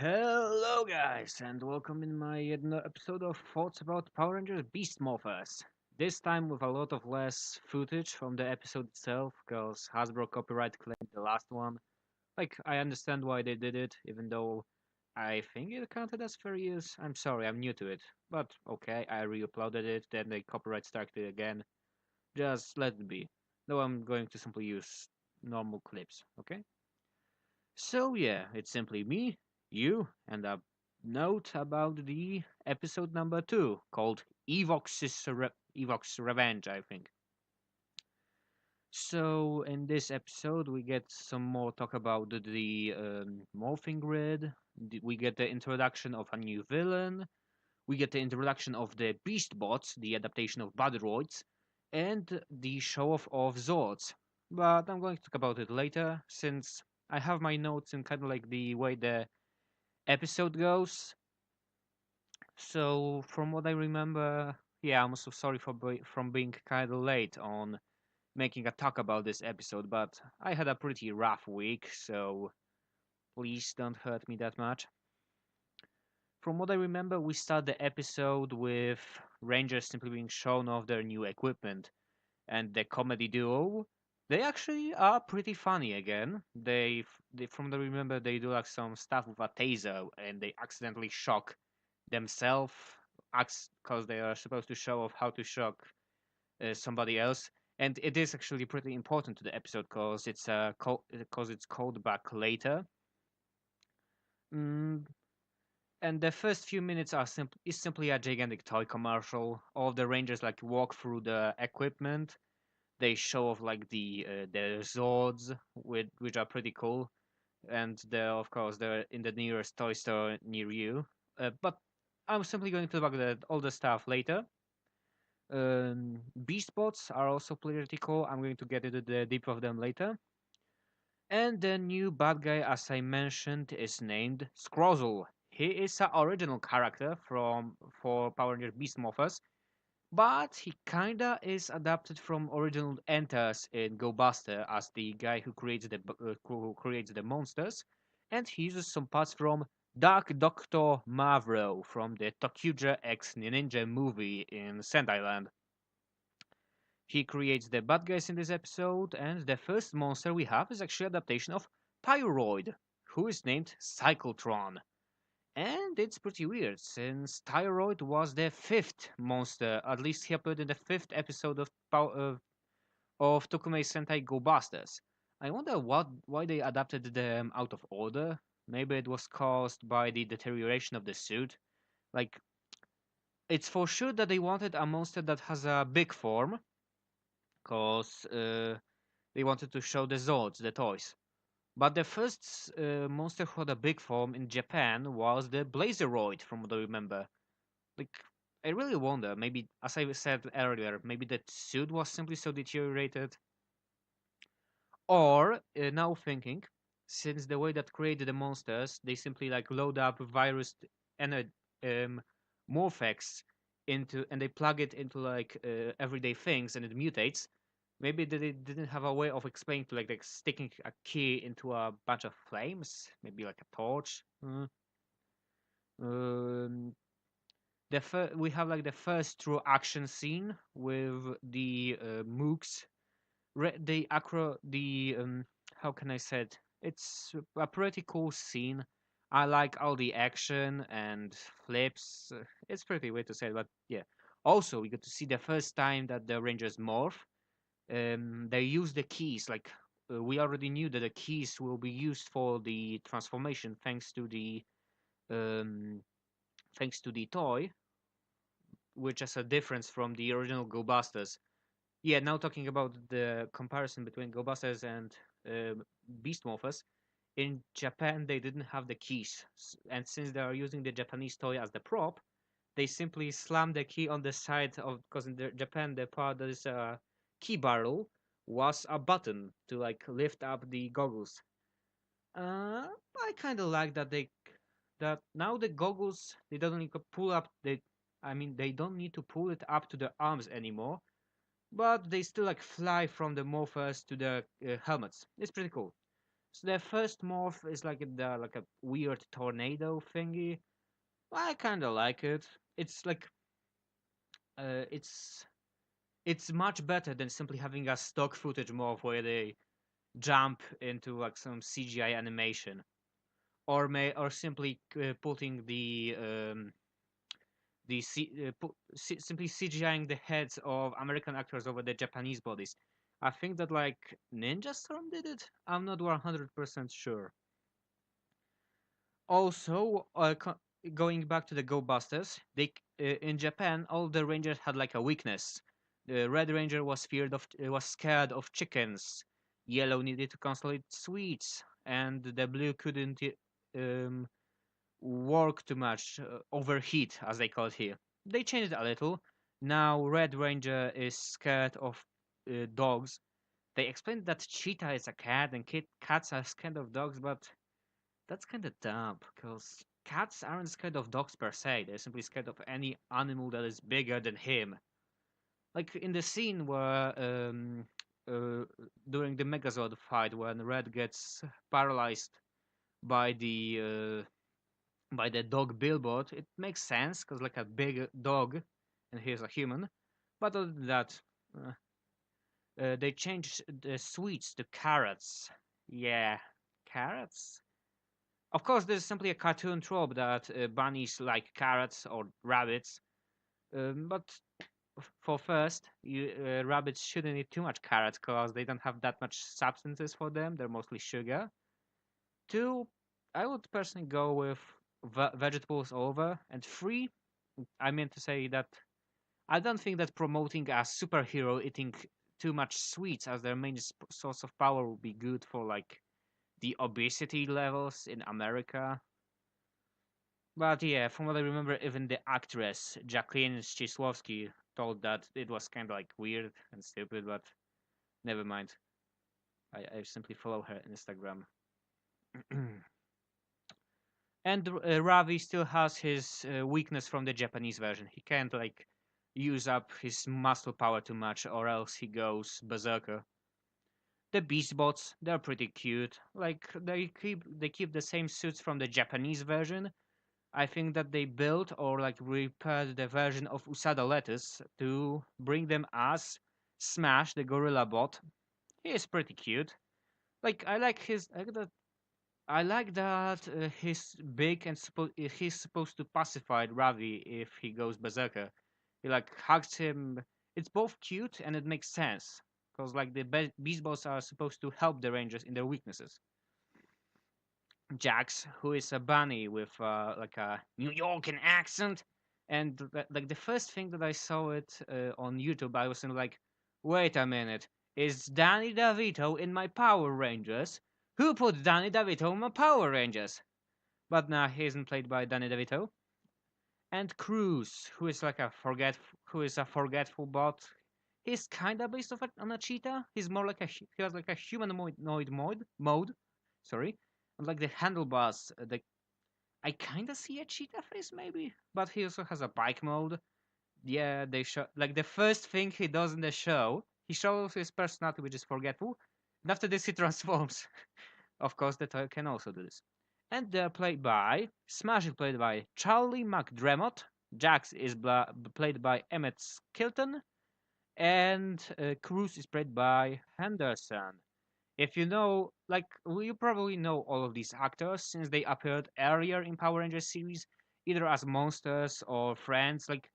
Hello guys and welcome in my episode of Thoughts about Power Rangers Beast Morphers. This time with a lot of less footage from the episode itself because Hasbro copyright claimed the last one. I understand why they did it, even though I think it counted as fair use. I'm sorry, I'm new to it. But okay, I re-uploaded it, then they copyright struck it again. Just let it be. Though I'm going to simply use normal clips, okay? So yeah, it's simply me, you, and a note about the episode number 2 called Evox's Revenge, I think. So in this episode we get some more talk about the morphing grid. We get the introduction of a new villain. We get the introduction of the Beast Bots, the adaptation of Badroids, and the show off of Zords. But I'm going to talk about it later, since I have my notes in kind of like the way the episode goes. So from what I remember, yeah, I'm so sorry for from being kind of late on making a talk about this episode, but I had a pretty rough week, so please don't hurt me that much. From what I remember, we start the episode with Rangers simply being shown off their new equipment, and the comedy duo. They actually are pretty funny again. From the remember, they do like some stuff with a taser, and they accidentally shock themselves, because they are supposed to show off how to shock somebody else. And it is actually pretty important to the episode because it's called back later. Mm, and the first few minutes is simply a gigantic toy commercial. All of the Rangers like walk through the equipment. They show off like the Zords, which are pretty cool, and of course they're in the nearest toy store near you. But I'm simply going to talk about all the stuff later. Beast bots are also pretty cool. I'm going to get into the deep of them later. And the new bad guy, as I mentioned, is named Scrozzle. He is an original character for Power Rangers Beast Morphers, but he kinda is adapted from original Enters in Go Buster as the guy who creates the monsters, and he uses some parts from Dark Doctor Mavro from the Tokuja X Ninja movie in Sand Island. He creates the bad guys in this episode, and the first monster we have is actually adaptation of Pyroid, who is named Cyclotron. And it's pretty weird, since Tyroid was the fifth monster, at least he appeared in the fifth episode of Tokumei Sentai Go Busters. I wonder why they adapted them out of order. Maybe it was caused by the deterioration of the suit. Like, it's for sure that they wanted a monster that has a big form, because they wanted to show the Zords, the toys. But the first monster who had a big form in Japan was the Blazeroid, from what I remember. Like, I really wonder, maybe, as I said earlier, maybe that suit was simply so deteriorated. Or, now thinking, since the way that created the monsters, they simply like load up virus and morphex into, and they plug it into like everyday things and it mutates. Maybe they didn't have a way of explaining to like sticking a key into a bunch of flames, maybe like a torch. Um, we have like the first true action scene with the mooks. The acro the how can I say it? It's a pretty cool scene. I like all the action and flips. It's pretty weird to say, but yeah. Also, we get to see the first time that the Rangers morph. They use the keys. Like we already knew that the keys will be used for the transformation, um, thanks to the toy, which is a difference from the original Go Busters. Yeah, now talking about the comparison between Go Busters and Beast Morphers, in Japan they didn't have the keys, and since they are using the Japanese toy as the prop, they simply slam the key on the side of, because in Japan the part that is a key barrel was a button to like lift up the goggles. I kind of like that now the goggles they don't need to pull up they don't need to pull it up to the arms anymore, but they still like fly from the morphers to the helmets. It's pretty cool. So the first morph is like a weird tornado thingy. I kind of like it. It's like uh, it's it's much better than simply having a stock footage morph where they jump into like some CGI animation, or simply putting simply CGIing the heads of American actors over the Japanese bodies. I think that like Ninja Storm did it. I'm not 100% sure. Also, going back to the Go Busters, in Japan all the Rangers had like a weakness. The Red Ranger was scared of chickens. Yellow needed to consolidate sweets, and the Blue couldn't um, work too much, overheat as they call it here. They changed it a little. Now Red Ranger is scared of dogs. They explained that Cheetah is a cat and cats are scared of dogs, but that's kind of dumb because cats aren't scared of dogs per se. They're simply scared of any animal that is bigger than him. Like in the scene where uh, during the Megazord fight when Red gets paralyzed by the dog billboard, it makes sense because like a big dog and he's a human. But other than that, uh, they changed the sweets to carrots. Yeah, carrots. Of course, this is simply a cartoon trope that bunnies like carrots or rabbits. But for first, rabbits shouldn't eat too much carrots because they don't have that much substances for them. They're mostly sugar. Two, I would personally go with vegetables over. And three, I meant to say that I don't think that promoting a superhero eating too much sweets as their main source of power would be good for like the obesity levels in America. But yeah, from what I remember, even the actress Jacqueline Szczysłowski told that it was kind of like weird and stupid, but never mind. I simply follow her Instagram. And Ravi still has his weakness from the Japanese version. He can't like use up his muscle power too much, or else he goes berserker. The Beast Bots, they're pretty cute. Like they keep the same suits from the Japanese version. I think that they built or like repaired the version of Usada Lettuce to bring them as Smash, the gorilla bot. He is pretty cute. Like I like that he's big and he's supposed to pacify Ravi if he goes berserker. He like hugs him. It's both cute and it makes sense because like the beast boss are supposed to help the rangers in their weaknesses. Jax, who is a bunny with like a New Yorker accent, and like the first thing that I saw it on YouTube, I was like, wait a minute, is Danny DeVito in my Power Rangers? Who put Danny DeVito in my Power Rangers? But now he isn't played by Danny DeVito. And Cruz, who is a forgetful bot. He's kind of based off on a cheetah. He's more like he has like a humanoid mode. Sorry, and like the handlebars. I kind of see a cheetah face maybe, but he also has a bike mode. Yeah, they show like the first thing he does in the show. He shows his personality, which is forgetful, and after this he transforms. Of course, the toy can also do this. And they're played by Smash is played by Charlie McDermott. Jax is played by Emmett Skilton, and Cruz is played by Henderson. If you know, like, you probably know all of these actors since they appeared earlier in Power Rangers series, either as monsters or friends. Like,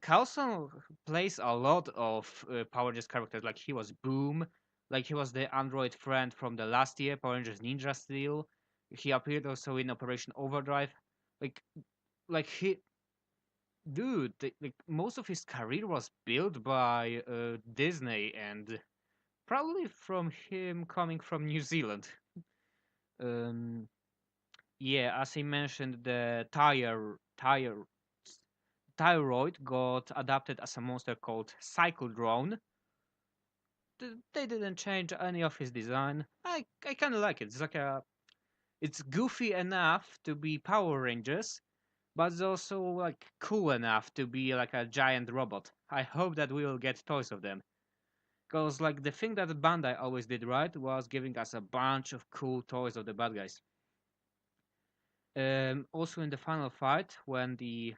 Carlson plays a lot of Power Rangers characters. Like, he was Boom, like he was the android friend from the last year Power Rangers Ninja Steel. He appeared also in Operation Overdrive. Like, like he, dude, like most of his career was built by Disney and probably from him coming from New Zealand. Um, yeah, as I mentioned, the thyroid got adapted as a monster called Cycle Drone. They didn't change any of his design. I kind of like it. It's goofy enough to be Power Rangers, but it's also like cool enough to be like a giant robot. I hope that we will get toys of them. Because like the thing that Bandai always did right was giving us a bunch of cool toys of the bad guys. Also in the final fight, when the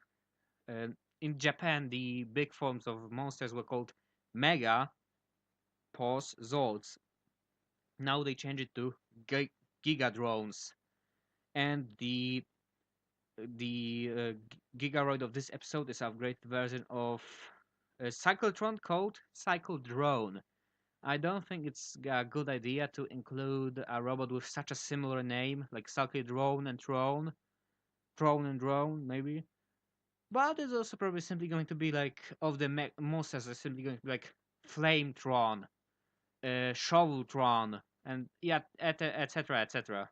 in Japan the big forms of monsters were called Mega Pause Zords. Now they changed it to Giga Drones, and the Gigaroid of this episode is an upgraded version of a Cyclotron called Cycle Drone. I don't think it's a good idea to include a robot with such a similar name, like Cycle Drone and Throne, Throne and Drone, maybe. But it's also probably simply going to be like of the monsters are simply going to be like Flametron, Shoveltron, and yeah, etc. etc.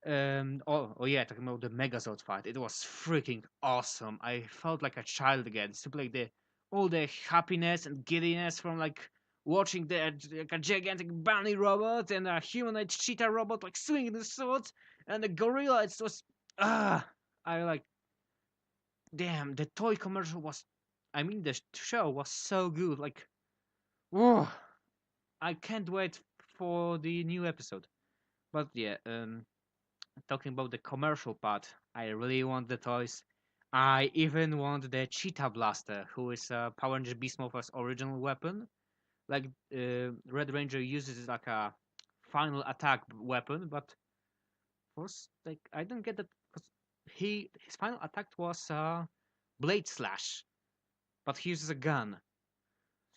Oh yeah, talking about the Megazord fight, it was freaking awesome. I felt like a child again. Simply like the all the happiness and giddiness from like watching like a gigantic bunny robot and a humanoid cheetah robot like swinging the swords and the gorilla. It was ah, I like damn the toy commercial was. I mean the show was so good. Like, whoa, I can't wait for the new episode. But yeah, talking about the commercial part, I really want the toys. I even want the Cheetah Blaster, who is Power Rangers Beast Morphers' original weapon. Like Red Ranger uses it like a final attack weapon, but was like I don't get that because his final attack was Blade Slash, but he uses a gun,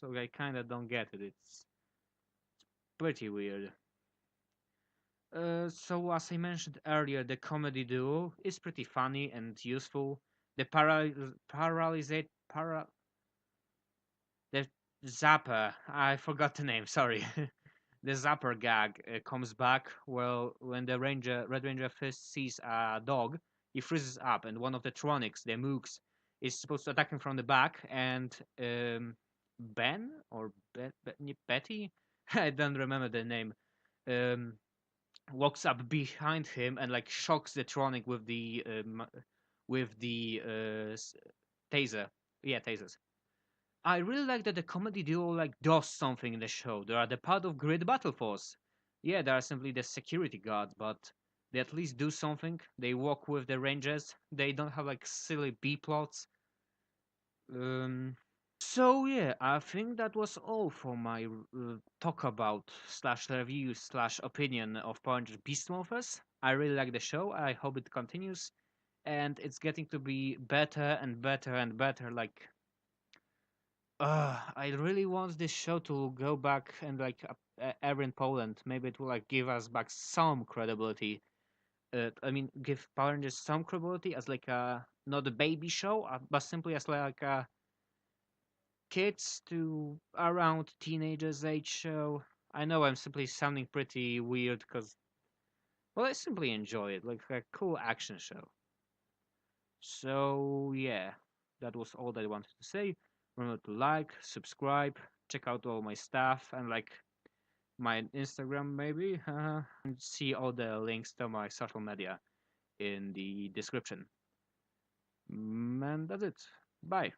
so I kind of don't get it. It's pretty weird. So as I mentioned earlier, the comedy duo is pretty funny and useful. The paralyzate the zapper, I forgot the name. Sorry, the zapper gag comes back. Well, when the Red Ranger first sees a dog, he freezes up, and one of the Tronics, the Mooks, is supposed to attack him from the back, and Ben or Betty, I don't remember the name. Um, Walks up behind him and like shocks the Tronic with the taser. Yeah, tasers. I really like that the comedy duo like does something in the show. They are the part of Grid Battle Force. Yeah, they are simply the security guards, but they at least do something. They work with the Rangers. They don't have like silly B plots. Um, So yeah, I think that was all for my talk about slash review slash opinion of Power Rangers Beast Morphers. I really like the show. I hope it continues, and it's getting to be better and better and better. Like, I really want this show to go back and like ever in Poland. Maybe it will like give us back some credibility. I mean, give Power Rangers some credibility as like a not a baby show, but simply as like a kids to around teenagers age show. I know I'm simply sounding pretty weird because, well, I simply enjoy it, like a cool action show. So, yeah, that was all that I wanted to say. Remember to like, subscribe, check out all my stuff, and like my Instagram maybe, and see all the links to my social media in the description. And that's it. Bye.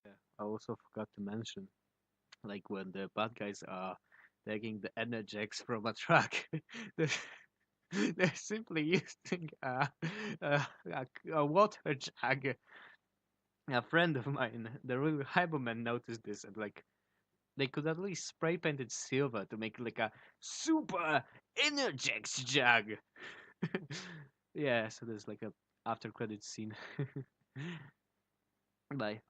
Yeah, I also forgot to mention, like when the bad guys are taking the energex from a truck, they're, they're simply using a water jug. A friend of mine, the real Hyperman, noticed this and like they could at least spray paint it silver to make like a super energex jug. Yeah, so there's like a after credit scene. Bye.